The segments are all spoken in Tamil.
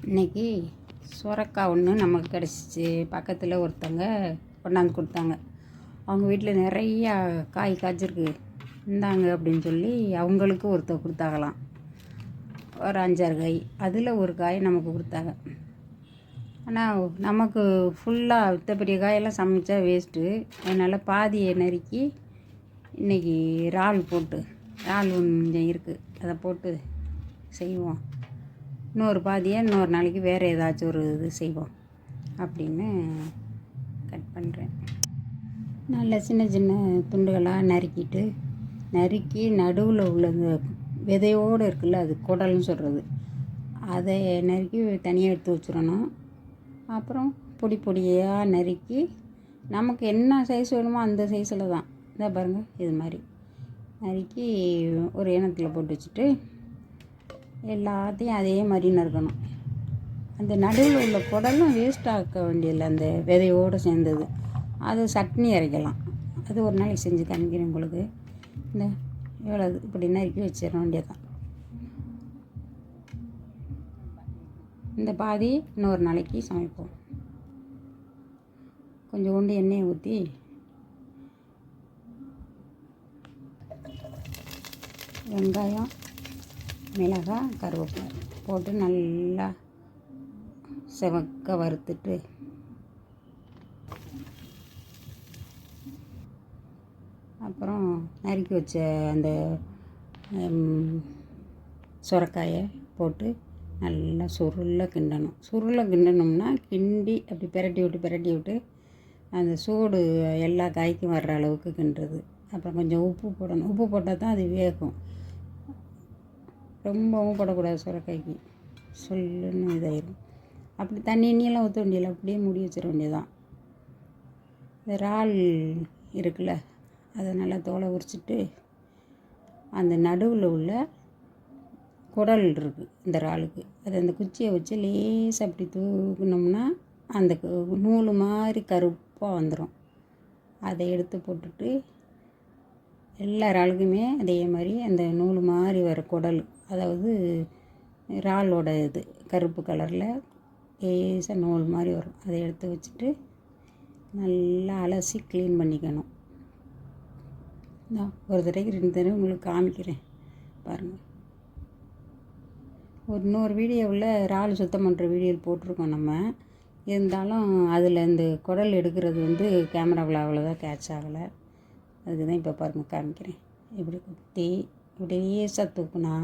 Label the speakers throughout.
Speaker 1: இன்றைக்கி சுரக்காய் ஒன்று நமக்கு கிடச்சிச்சு. பக்கத்தில் ஒருத்தங்க கொண்டாந்து கொடுத்தாங்க. அவங்க வீட்டில் நிறையா காய் காய்ச்சிருக்கு, இந்தாங்க அப்படின்னு சொல்லி அவங்களுக்கு ஒருத்தர் கொடுத்தாங்களாம். ஒரு 5-6 காய், அதில் ஒரு காய் நமக்கு கொடுத்தாங்க. ஆனால் நமக்கு ஃபுல்லாக இத்த பெரிய காயெல்லாம் சமைச்சா வேஸ்ட்டு. அதனால் பாதியை நறுக்கி இன்றைக்கி இறால் கொஞ்சம் இருக்குது, அதை போட்டு செய்வோம். இன்னொரு பாதியை இன்னொரு நாளைக்கு வேறு ஏதாச்சும் ஒரு இது செய்வோம் அப்படின்னு கட் பண்ணுறேன். நல்ல சின்ன சின்ன துண்டுகளாக நறுக்கி நடுவில் உள்ள விதையோடு இருக்குல்ல, அது குடல்னு சொல்கிறது, அதை நறுக்கி தனியாக எடுத்து வச்சிடணும். அப்புறம் பொடியாக நறுக்கி நமக்கு என்ன சைஸ் வேணுமோ அந்த சைஸில் தான், இதை பாருங்கள், இது மாதிரி நறுக்கி ஒரு இனத்தில் போட்டு வச்சுட்டு எல்லாத்தையும் அதே மாதிரி நறுக்கணும். அந்த நடுவில் உள்ள குடலும் வேஸ்ட் ஆக்க வேண்டியதில்லை, அந்த விதையோடு சேர்ந்தது. அது சட்னி அரைக்கலாம். அது ஒரு நாளைக்கு செஞ்சு காமிக்கிறேன் உங்களுக்கு. இந்த இவ்வளோ இப்படி நறுக்கி வச்சிட வேண்டியதான். இந்த பாதி இன்னொரு நாளைக்கு சமைப்போம். கொஞ்சோண்டு எண்ணெயை ஊற்றி வெங்காயம், மிளகாய், கருவேப்பிலை போட்டு நல்லா செவக்க வறுத்துட்டு அப்புறம் நறுக்கி வச்ச அந்த சுரக்காயை போட்டு நல்லா சுருளை கிண்டணும்னா கிண்டி அப்படி பிரட்டி விட்டு அந்த சூடு எல்லா காய்க்கும் வர்ற அளவுக்கு கிண்டுறது. அப்புறம் கொஞ்சம் உப்பு போடணும். உப்பு போட்டால் தான் அது வேகும். ரொம்பவும் போடக்கூடாது, சுரக்காய்க்கு சொல்லுன்னு இதாயிடும். அப்படி தண்ணியெல்லாம் ஊற்ற வேண்டியதில்லை, அப்படியே மூடி வச்சிட வேண்டியதான். இந்த இறால் இருக்குல்ல, அதை நல்லா தோலை உரிச்சிட்டு அந்த நடுவில் உள்ள குடல் இருக்குது இந்த இறாலுக்கு, அதை அந்த குச்சியை வச்சு லேசாக அப்படி தூக்கினோம்னா அந்த நூல் மாதிரி கருப்பாக வந்துடும். அதை எடுத்து போட்டுட்டு எல்லா இறாலுக்குமே அதே மாதிரி அந்த நூல் மாதிரி வர குடல், அதாவது இறாலோட இது கருப்பு கலரில் லேசாக நூல் மாதிரி வரும். அதை எடுத்து வச்சுட்டு நல்லா அலசி க்ளீன் பண்ணிக்கணும். ஒரு தடவைக்கு 2 தடவை உங்களுக்கு காமிக்கிறேன் பாருங்கள். இன்னொரு வீடியோவில் இறால் சுத்தம் பண்ணுற வீடியோ போட்டிருக்கோம் நம்ம. இருந்தாலும் அதில் இந்த குடல் எடுக்கிறது கேமராவில் அவ்வளோதான் கேட்ச் ஆகலை. அதுக்கு தான் இப்போ பாருங்கள் காமிக்கிறேன். இப்படி குத்தி இப்படி லேசாக தூக்குனா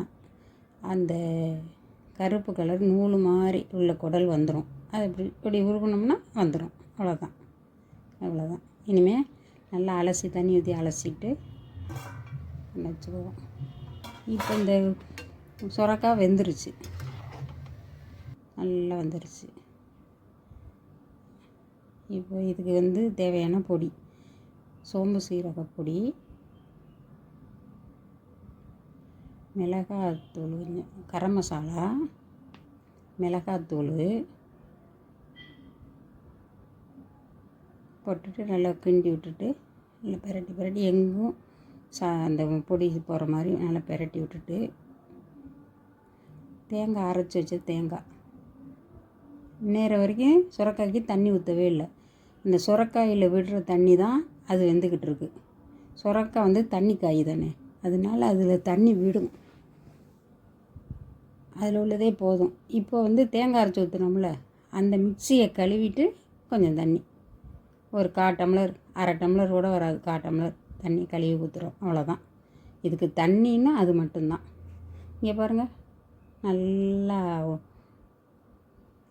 Speaker 1: அந்த கருப்பு கலர் நூல் மாதிரி உள்ள குடல் வந்துடும். அது இப்படி உருகணும்னா வந்துடும். அவ்வளோதான். இனிமேல் நல்லா தண்ணி ஊற்றி அலசிட்டு வச்சுக்குவோம். இப்போ இந்த சுரக்காய் வெந்துருச்சு, நல்லா வந்துருச்சு. இப்போ இதுக்கு தேவையான பொடி: சோம்பு சீரகப்பொடி, மிளகாத்தூள், கொஞ்சம் கரம் மசாலா, மிளகாத்தூள் போட்டுட்டு நல்லா கிண்டி விட்டுட்டு நல்லா பிரட்டி எங்கும் அந்த பொடி போகிற மாதிரி நல்லா பிரட்டி விட்டுட்டு தேங்காய் அரைச்சி வச்ச தேங்காய், நேரம் வரைக்கும் சுரக்காய்க்கு தண்ணி ஊற்றவே இல்லை. இந்த சுரக்காயில் விடுற தண்ணி தான் அது வெந்துக்கிட்டு இருக்கு. சுரக்காய் தண்ணி காய் தானே, அதனால அதில் தண்ணி விடும். அதில் உள்ளதே போதும். இப்போ தேங்காய் அரைச்சி ஊற்றுனோம்ல, அந்த மிக்சியை கழுவிட்டு கொஞ்சம் தண்ணி, ஒரு 1/4 டம்ளர், அரை டம்ளர் கூட வராது, 1/4 டம்ளர் தண்ணி கழுவி ஊற்றுறோம். அவ்வளோதான். இதுக்கு தண்ணின்னா அது மட்டும்தான். இங்கே பாருங்கள், நல்லா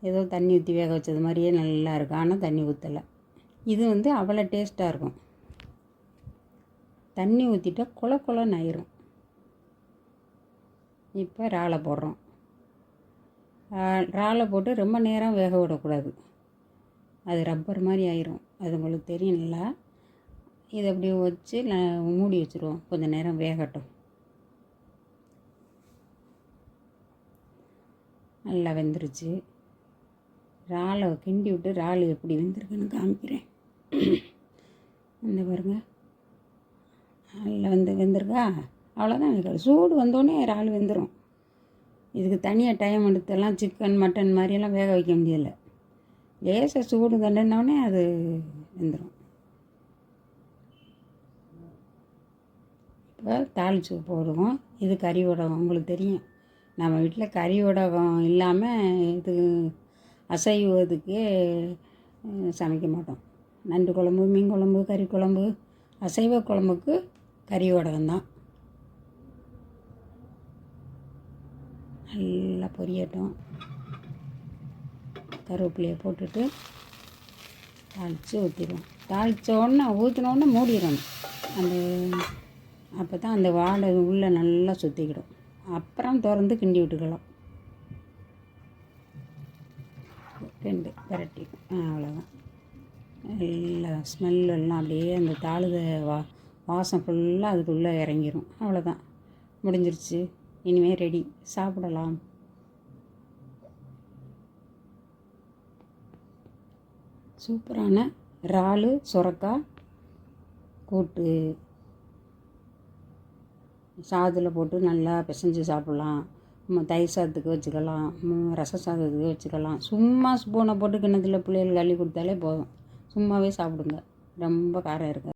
Speaker 1: ஏதோ தண்ணி ஊற்றி வேக வச்சது மாதிரியே நல்லா இருக்கும். ஆனால் தண்ணி ஊற்றலை. இது அவ்வளோ டேஸ்ட்டாக இருக்கும். தண்ணி ஊற்றிட்டா குளன்னு ஆயிரும். இப்போ இறாலை போடுறோம். இறாலை போட்டு ரொம்ப நேரம் வேக விடக்கூடாது, அது ரப்பர் மாதிரி ஆயிரும். அது உங்களுக்கு தெரியும்ல. இதை அப்படியே வச்சு மூடி வச்சுருவோம், கொஞ்சம் நேரம் வேகட்டும். நல்லா வெந்துருச்சு. இறாலை கிண்டி விட்டு இறால் எப்படி வெந்திருக்குன்னு காமிக்கிறேன். இந்த பாருங்க, நல்லா வெந்திருக்கா. அவ்வளோதான். சூடு வந்தோடனே இறால் வெந்துடும். இதுக்கு தனியாக டைம் எடுத்தெல்லாம் சிக்கன் மட்டன் மாதிரியெல்லாம் வேக வைக்க முடியலை. லேசாக சூடு தண்டனோடனே அது வெந்துடும். இப்போ தாளித்து போடுவோம். இது கறி வடகம். உங்களுக்கு தெரியும், நம்ம வீட்டில் கறி வடகம் இல்லாமல் இது அசைவத்துக்கே சமைக்க மாட்டோம். நண்டு குழம்பு, மீன் குழம்பு, கறி குழம்பு, அசைவ குழம்புக்கு கறி வடகம் தான். நல்லா பொரியட்டும். கருவேப்பிலையை போட்டுட்டு தாளித்து ஊற்றிடுவோம். தாளித்தோடனே ஊற்றினோடனே மூடிடணும். அந்த அப்போ தான் அந்த வாடை உள்ளே நல்லா சுற்றிக்கிடும். அப்புறம் திறந்து கிண்டி விட்டுக்கலாம். ரெண்டு விரட்டி அவ்வளோதான். நல்லா ஸ்மெல்லெல்லாம் அப்படியே அந்த தாளுத வாசம் ஃபுல்லாக அதுக்குள்ளே இறங்கிடும். அவ்வளோதான், முடிஞ்சிருச்சு. இனிமேல் ரெடி, சாப்பிடலாம். சூப்பரான இறால் சுரக்காய் கூட்டு சாதத்தில் போட்டு நல்லா பிசைஞ்சு சாப்பிட்லாம். தயிர் சாதத்துக்கு வச்சுக்கலாம், ரசம் சாதத்துக்கு வச்சுக்கலாம். சும்மா ஸ்பூனை போட்டு கிண்ணத்தில் பிள்ளைகளுக்கு அள்ளி கொடுத்தாலே போதும். சும்மாவே சாப்பிடுங்க. ரொம்ப காரம் இருக்காது.